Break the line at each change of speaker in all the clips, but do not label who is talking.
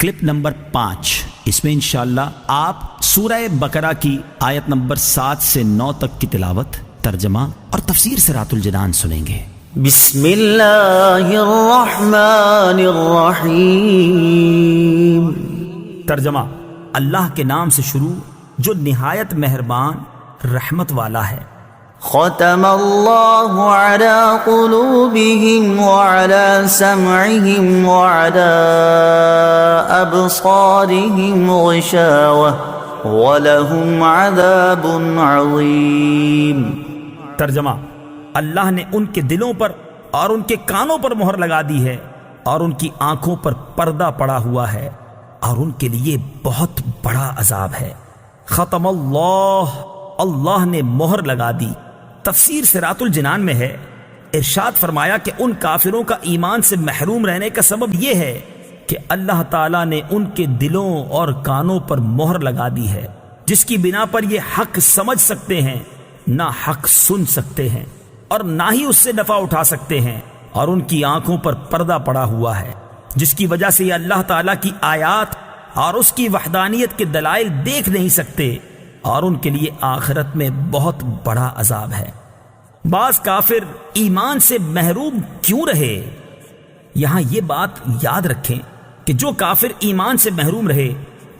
Clip number 5، اس میں انشاءاللہ آپ سورہ بقرہ کی آیت نمبر 7 سے 9 تک کی تلاوت، ترجمہ اور تفسیر صراط الجنان سنیں گے۔
بسم اللہ الرحمن الرحیم۔
ترجمہ: اللہ کے نام سے شروع جو نہایت مہربان رحمت والا ہے۔
ختم اللہ علی قلوبہم وعلی سمعہم وعلی ابصارہم غشاوہ ولہم عذاب عظیم۔
ترجمہ: اللہ نے ان کے دلوں پر اور ان کے کانوں پر مہر لگا دی ہے، اور ان کی آنکھوں پر پردہ پڑا ہوا ہے، اور ان کے لیے بہت بڑا عذاب ہے۔ ختم اللہ نے مہر لگا دی۔ تفسیر صراط الجنان میں ہے، ارشاد فرمایا کہ ان کافروں کا ایمان سے محروم رہنے کا سبب یہ ہے کہ اللہ تعالیٰ نے ان کے دلوں اور کانوں پر مہر لگا دی ہے، جس کی بنا پر یہ حق سمجھ سکتے ہیں، نہ حق سن سکتے ہیں، اور نہ ہی اس سے نفع اٹھا سکتے ہیں، اور ان کی آنکھوں پر پردہ پڑا ہوا ہے، جس کی وجہ سے یہ اللہ تعالیٰ کی آیات اور اس کی وحدانیت کے دلائل دیکھ نہیں سکتے، اور ان کے لیے آخرت میں بہت بڑا عذاب ہے۔ بعض کافر ایمان سے محروم کیوں رہے؟ یہاں یہ بات یاد رکھیں کہ جو کافر ایمان سے محروم رہے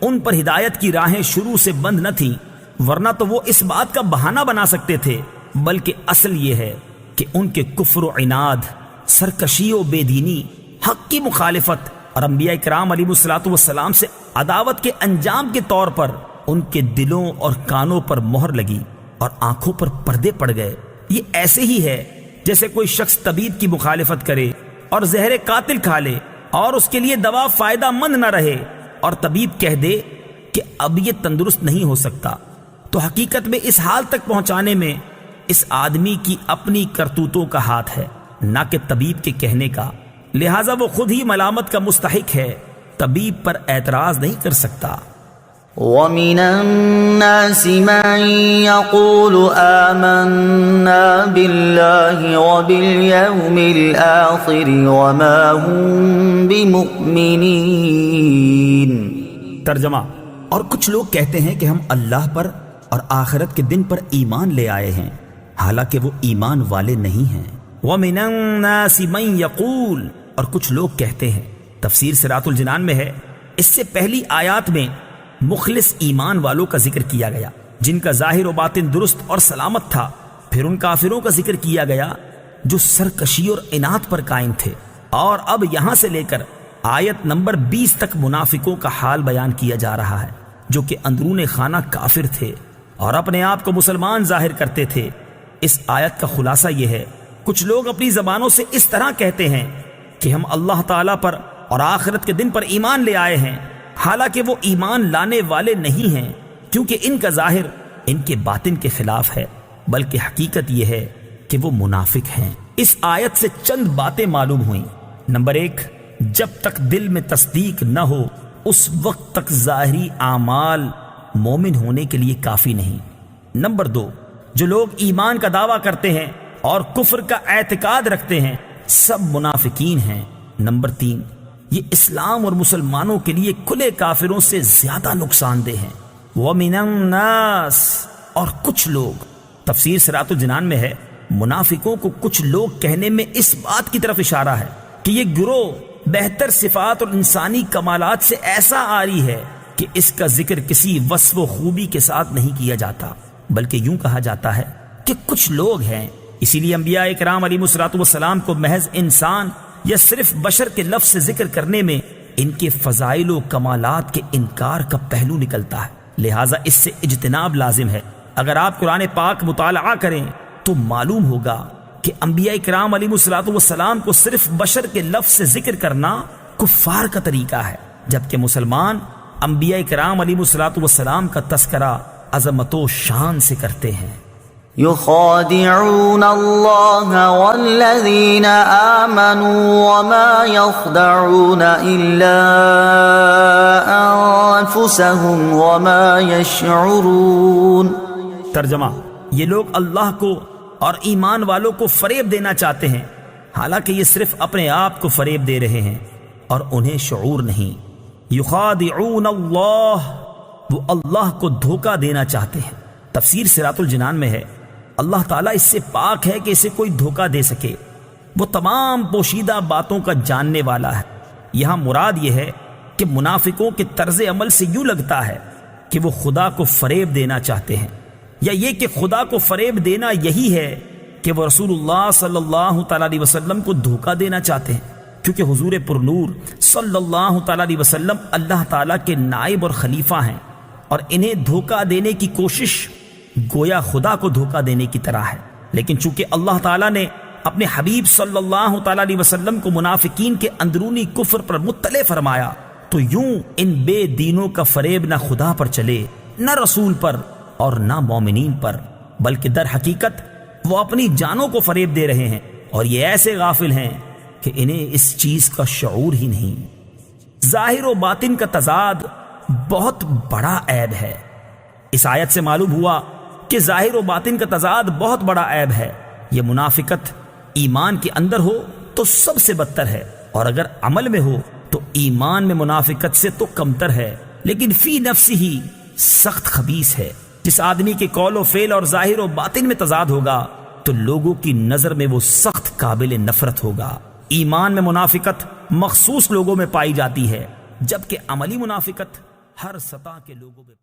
ان پر ہدایت کی راہیں شروع سے بند نہ تھیں، ورنہ تو وہ اس بات کا بہانہ بنا سکتے تھے، بلکہ اصل یہ ہے کہ ان کے کفر و عناد، سرکشی و بے دینی، حق کی مخالفت اور انبیاء کرام علیہ السلام سے عداوت کے انجام کے طور پر ان کے دلوں اور کانوں پر مہر لگی اور آنکھوں پر پردے پڑ گئے۔ یہ ایسے ہی ہے جیسے کوئی شخص طبیب کی مخالفت کرے اور زہر قاتل کھا لے اور اس کے لیے دوا فائدہ مند نہ رہے، اور طبیب کہہ دے کہ اب یہ تندرست نہیں ہو سکتا، تو حقیقت میں اس حال تک پہنچانے میں اس آدمی کی اپنی کرتوتوں کا ہاتھ ہے، نہ کہ طبیب کے کہنے کا، لہٰذا وہ خود ہی ملامت کا مستحق ہے، طبیب پر اعتراض نہیں کر سکتا۔
وَمِنَ النَّاسِ مَن يَقُولُ آمَنَّا بِاللَّهِ وَبِالْيَوْمِ الْآخِرِ وَمَا هُم بِمُؤْمِنِينَ۔
ترجمہ: اور کچھ لوگ کہتے ہیں کہ ہم اللہ پر اور آخرت کے دن پر ایمان لے آئے ہیں، حالانکہ وہ ایمان والے نہیں ہیں۔ وَمِنَ النَّاسِ مَن يَقُولُ، اور کچھ لوگ کہتے ہیں۔ تفسیر صراط الجنان میں ہے، اس سے پہلی آیات میں مخلص ایمان والوں کا ذکر کیا گیا جن کا ظاہر و باطن درست اور سلامت تھا، پھر ان کافروں کا ذکر کیا گیا جو سرکشی اور عناد پر قائم تھے، اور اب یہاں سے لے کر آیت نمبر 20 تک منافقوں کا حال بیان کیا جا رہا ہے، جو کہ اندرون خانہ کافر تھے اور اپنے آپ کو مسلمان ظاہر کرتے تھے۔ اس آیت کا خلاصہ یہ ہے، کچھ لوگ اپنی زبانوں سے اس طرح کہتے ہیں کہ ہم اللہ تعالیٰ پر اور آخرت کے دن پر ایمان لے آئے ہیں، حالانکہ وہ ایمان لانے والے نہیں ہیں، کیونکہ ان کا ظاہر ان کے باطن کے خلاف ہے، بلکہ حقیقت یہ ہے کہ وہ منافق ہیں۔ اس آیت سے چند باتیں معلوم ہوئیں۔ نمبر 1، جب تک دل میں تصدیق نہ ہو اس وقت تک ظاہری اعمال مومن ہونے کے لیے کافی نہیں۔ نمبر 2، جو لوگ ایمان کا دعویٰ کرتے ہیں اور کفر کا اعتقاد رکھتے ہیں سب منافقین ہیں۔ نمبر 3، یہ اسلام اور مسلمانوں کے لیے کھلے کافروں سے زیادہ نقصان دہ ہیں۔ وَمِنَ النَّاسِ، اور کچھ لوگ، تفسیر صراط الجنان میں ہے، منافقوں کو کچھ لوگ کہنے میں اس بات کی طرف اشارہ ہے کہ یہ گروہ بہتر صفات اور انسانی کمالات سے ایسا عاری ہے کہ اس کا ذکر کسی وصف و خوبی کے ساتھ نہیں کیا جاتا، بلکہ یوں کہا جاتا ہے کہ کچھ لوگ ہیں۔ اسی لیے انبیاء کرام علیہ السلام کو محض انسان یا صرف بشر کے لفظ سے ذکر کرنے میں ان کے فضائل و کمالات کے انکار کا پہلو نکلتا ہے، لہٰذا اس سے اجتناب لازم ہے۔ اگر آپ قرآن پاک مطالعہ کریں تو معلوم ہوگا کہ انبیاء کرام علیہ السلام کو صرف بشر کے لفظ سے ذکر کرنا کفار کا طریقہ ہے، جبکہ مسلمان انبیاء کرام علیہ السلام کا تذکرہ عظمت و شان سے کرتے ہیں۔
يخادعون الله والذين آمنوا وما يخدعون إلا أنفسهم وما يشعرون۔
ترجمہ: یہ لوگ اللہ کو اور ایمان والوں کو فریب دینا چاہتے ہیں، حالانکہ یہ صرف اپنے آپ کو فریب دے رہے ہیں اور انہیں شعور نہیں۔ یخادعون اللہ، وہ اللہ کو دھوکہ دینا چاہتے ہیں۔ تفسیر صراط الجنان میں ہے، اللہ تعالیٰ اس سے پاک ہے کہ اسے کوئی دھوکہ دے سکے، وہ تمام پوشیدہ باتوں کا جاننے والا ہے۔ یہاں مراد یہ ہے کہ منافقوں کے طرز عمل سے یوں لگتا ہے کہ وہ خدا کو فریب دینا چاہتے ہیں، یا یہ کہ خدا کو فریب دینا یہی ہے کہ وہ رسول اللہ صلی اللہ تعالیٰ علیہ وسلم کو دھوکہ دینا چاہتے ہیں، کیونکہ حضور پرنور صلی اللہ تعالیٰ علیہ وسلم اللہ تعالیٰ کے نائب اور خلیفہ ہیں، اور انہیں دھوکہ دینے کی کوشش گویا خدا کو دھوکہ دینے کی طرح ہے۔ لیکن چونکہ اللہ تعالیٰ نے اپنے حبیب صلی اللہ تعالیٰ علیہ وسلم کو منافقین کے اندرونی کفر پر مطلع فرمایا، تو یوں ان بے دینوں کا فریب نہ خدا پر چلے، نہ رسول پر، اور نہ مومنین پر، بلکہ در حقیقت وہ اپنی جانوں کو فریب دے رہے ہیں، اور یہ ایسے غافل ہیں کہ انہیں اس چیز کا شعور ہی نہیں۔ ظاہر و باطن کا تضاد بہت بڑا عیب ہے۔ اس آیت سے معلوم ہوا کہ ظاہر و باطن کا تضاد بہت بڑا عیب ہے۔ یہ منافقت ایمان کے اندر ہو تو سب سے بدتر ہے، اور اگر عمل میں ہو تو ایمان میں منافقت سے تو کمتر ہے، لیکن فی نفسی ہی سخت خبیث ہے۔ جس آدمی کے قول و فعل اور ظاہر و باطن میں تضاد ہوگا تو لوگوں کی نظر میں وہ سخت قابل نفرت ہوگا۔ ایمان میں منافقت مخصوص لوگوں میں پائی جاتی ہے، جبکہ عملی منافقت ہر سطح کے لوگوں میں